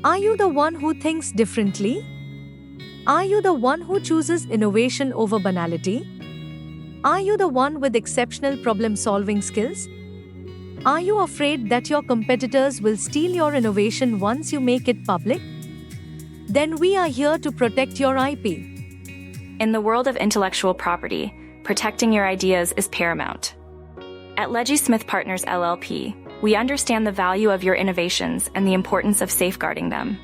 Are you the one who thinks differently? Are you the one who chooses innovation over banality? Are you the one with exceptional problem-solving skills? Are you afraid that your competitors will steal your innovation once you make it public? Then we are here to protect your IP. In the world of intellectual property, protecting your ideas is paramount. At Legismith Partners LLP, we understand the value of your innovations and the importance of safeguarding them.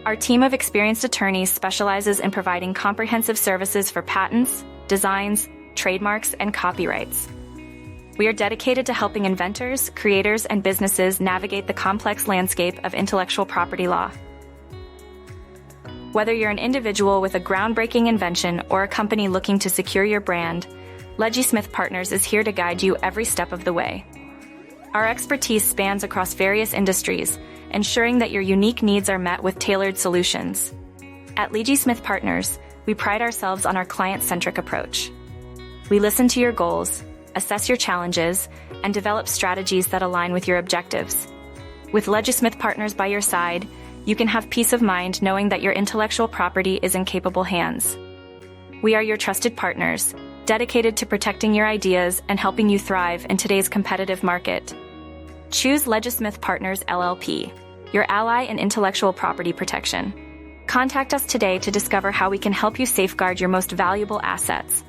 Our team of experienced attorneys specializes in providing comprehensive services for patents, designs, trademarks, and copyrights. We are dedicated to helping inventors, creators, and businesses navigate the complex landscape of intellectual property law. Whether you're an individual with a groundbreaking invention or a company looking to secure your brand, Legismith Partners is here to guide you every step of the way. Our expertise spans across various industries, ensuring that your unique needs are met with tailored solutions. At Legismith Partners, we pride ourselves on our client-centric approach. We listen to your goals, assess your challenges, and develop strategies that align with your objectives. With Legismith Partners by your side, you can have peace of mind knowing that your intellectual property is in capable hands. We are your trusted partners, dedicated to protecting your ideas and helping you thrive in today's competitive market. Choose Legismith Partners LLP, your ally in intellectual property protection. Contact us today to discover how we can help you safeguard your most valuable assets